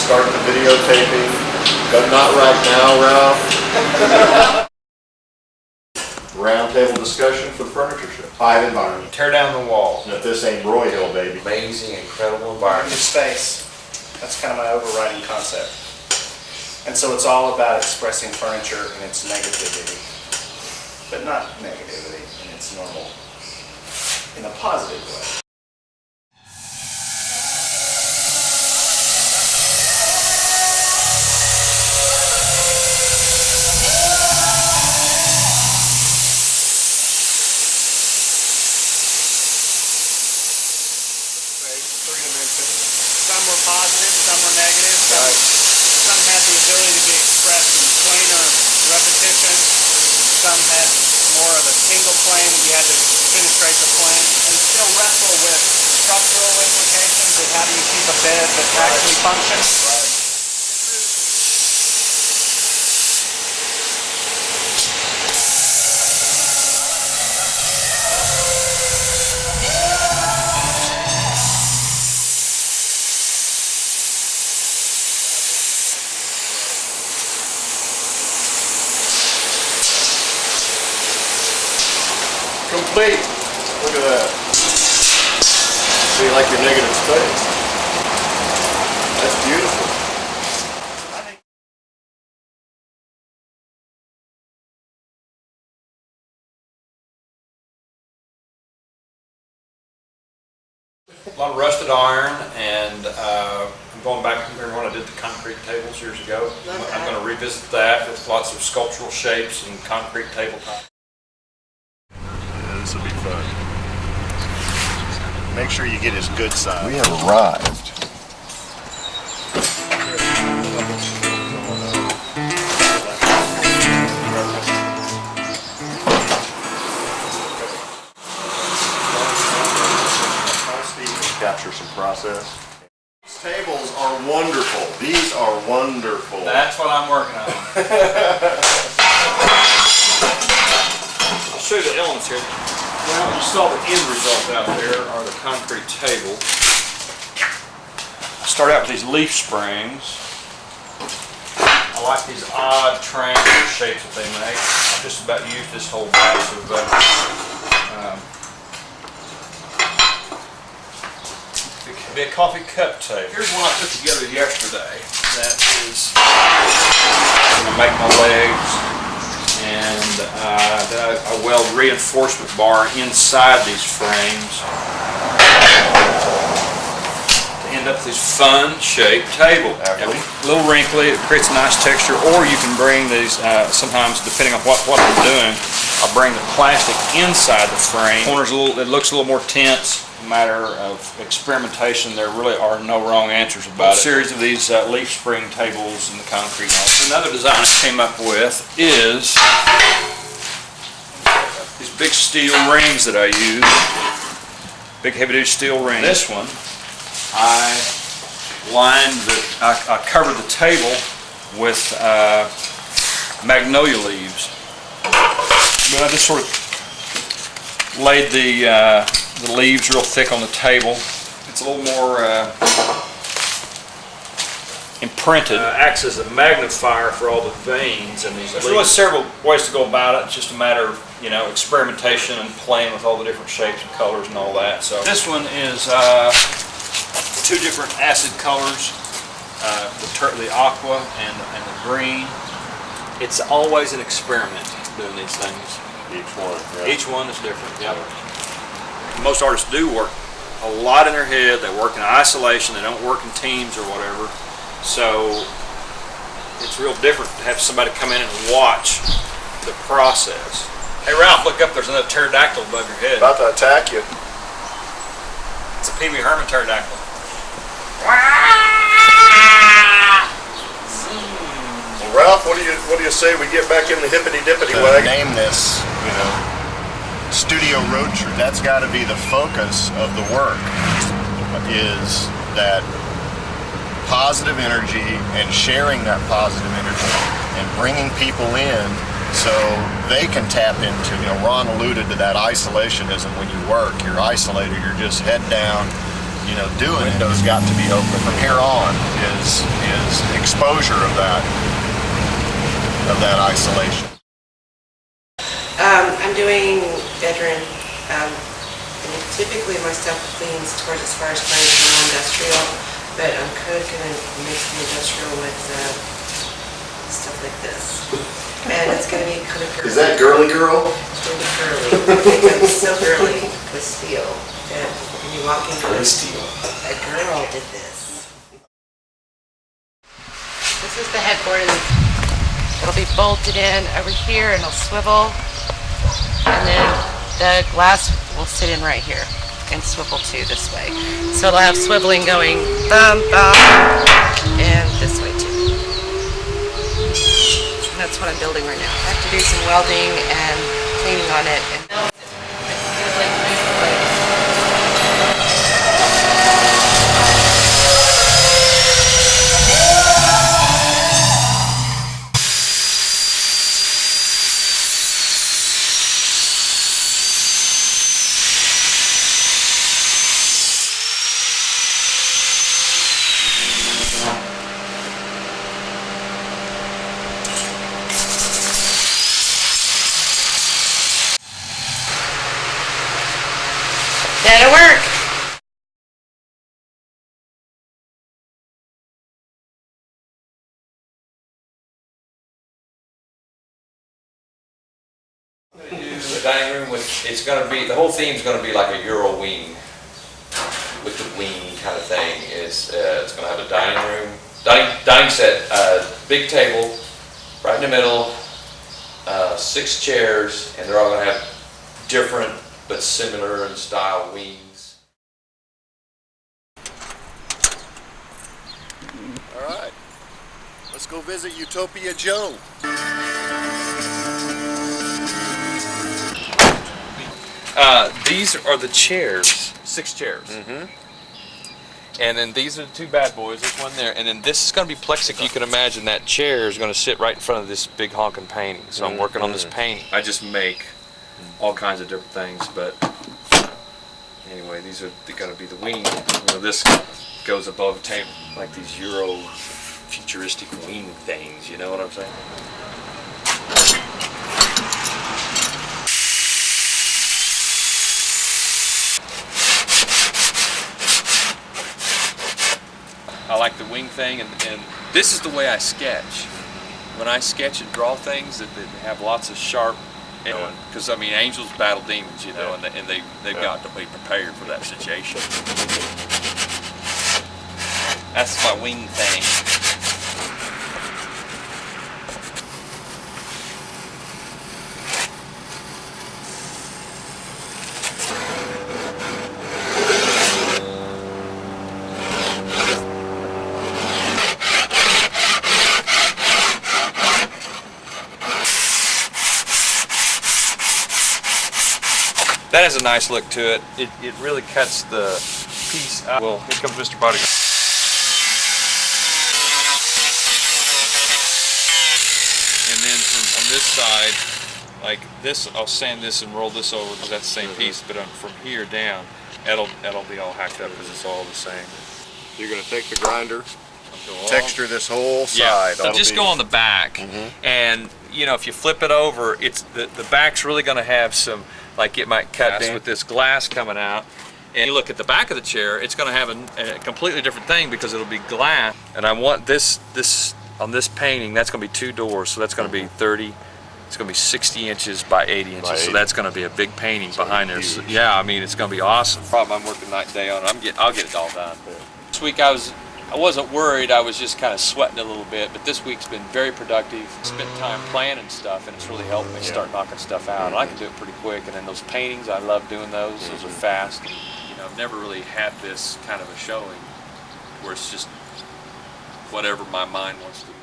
start the videotaping, but not right now, Ralph. Roundtable discussion for the furniture show. 5 environment. Tear down the walls. And if this ain't Roy Hill, baby. Amazing, incredible environment. Your space. That's kind of my overriding concept. And so it's all about expressing furniture in its negativity, but not negativity in its normal, in a positive way. Some were positive, some were negative, some had the ability to be expressed in plain or repetition, some had more of a single plane that you had to penetrate the plane, and still wrestle with structural implications of how do you keep a bed that actually functions. Complete. Look at that. So you like your negative space. That's beautiful. A lot of rusted iron, and I'm going back to when I did the concrete tables years ago. I'm going to revisit that with lots of sculptural shapes and concrete tabletop. This will be fun. Make sure you get his good side. We have arrived. Capture some process. These tables are wonderful. These are wonderful. That's what I'm working on. I'll show you the elements here. Well, you saw the end result out there are the concrete table. I start out with these leaf springs. I like these odd triangular shapes that they make. I just about used this whole batch of it could be a coffee cup table. Here's one I put together yesterday. That is going to make my legs. And I weld reinforcement bar inside these frames to end up with this fun shaped table. A little wrinkly, it creates a nice texture, or you can bring these, sometimes depending on what I'm doing, I'll bring the plastic inside the frame. Corners it looks a little more tense. A matter of experimentation. There really are no wrong answers about it. A series of these leaf spring tables in the concrete. Another design I came up with is these big steel rings that I use. Big heavy-duty steel rings. This one, I covered the table with magnolia leaves. But I just sort of laid the leaves real thick on the table. It's a little more imprinted. Acts as a magnifier for all the veins in these. There's really several ways to go about it. It's just a matter of, you know, experimentation and playing with all the different shapes and colors and all that. So this one is 2 different acid colors, the aqua and the green. It's always an experiment doing these things. Each one. Yeah. Each one is different. Yep. Most artists do work a lot in their head. They work in isolation. They don't work in teams or whatever. So it's real different to have somebody come in and watch the process. Hey Ralph, look up. There's another pterodactyl above your head. About to attack you. It's a Pee Wee Herman pterodactyl. Well, Ralph, what do you say we get back in the hippity dippity wagon? Name this, you know, studio road trip. That's got to be the focus of the work. Is that positive energy and sharing that positive energy and bringing people in so they can tap into, you know, Ron alluded to that isolationism when you work. You're isolated, you're just head down, doing windows got to be open from here on is exposure of that isolation. I'm doing bedroom. And typically my stuff leans towards as far as commercial industrial, but I'm kind of going to mix the industrial with stuff like this. And it's going to be kind of girly. Is that girly girl? It's going to be girly. It's so girly with steel. And when you walk into it, a girl did this. This is the headboard, and it'll be bolted in over here, and it'll swivel. And then the glass will sit in right here and swivel too this way. So it'll have swiveling going thumb, and this way too. And that's what I'm building right now. I have to do some welding and cleaning on it. And that'll work. The dining room it's going to be, the whole theme is going to be like a Euro wing, with the wing kind of thing. It's going to have a dining room, dining set, big table, right in the middle, 6 chairs, and they're all going to have different but similar in style wings. All right, let's go visit Utopia Joe. These are the chairs, 6 chairs. And then these are the 2 bad boys, there's one there. And then this is going to be plexiglass. You can imagine that chair is going to sit right in front of this big honking painting. So I'm working on this painting. I just make all kinds of different things, but anyway, these are going to be the wing. This goes above the table, like these Euro futuristic wing things, you know what I'm saying? I like the wing thing, and this is the way I sketch. When I sketch and draw things that have lots of sharp, because I mean, angels battle demons, and they've got to be prepared for that situation. That's my wing thing. That has a nice look to it. It really cuts the piece out. Well, here comes Mr. Bodyguard. And then on this side, like this, I'll sand this and roll this over because that's the same piece. But from here down, that'll be all hacked up because it's all the same. You're going to take the grinder, texture this whole side. Yeah, so just go on the back, and if you flip it over, it's the back's really going to have some. Like it might cut with this glass coming out. And you look at the back of the chair, it's going to have a completely different thing because it'll be glass. And I want this on this painting, that's going to be 2 doors, so that's going to be 30, it's going to be 60 inches by 80 inches. So that's going to be a big painting behind there. So, yeah, I mean, it's going to be awesome. Problem, I'm working night and day on it. I'll get it all done. This week I wasn't worried, I was just kind of sweating a little bit, but this week's been very productive. Spent time planning stuff, and it's really helped me start knocking stuff out. And I can do it pretty quick, and then those paintings, I love doing those. Those are fast. And, I've never really had this kind of a showing where it's just whatever my mind wants to do.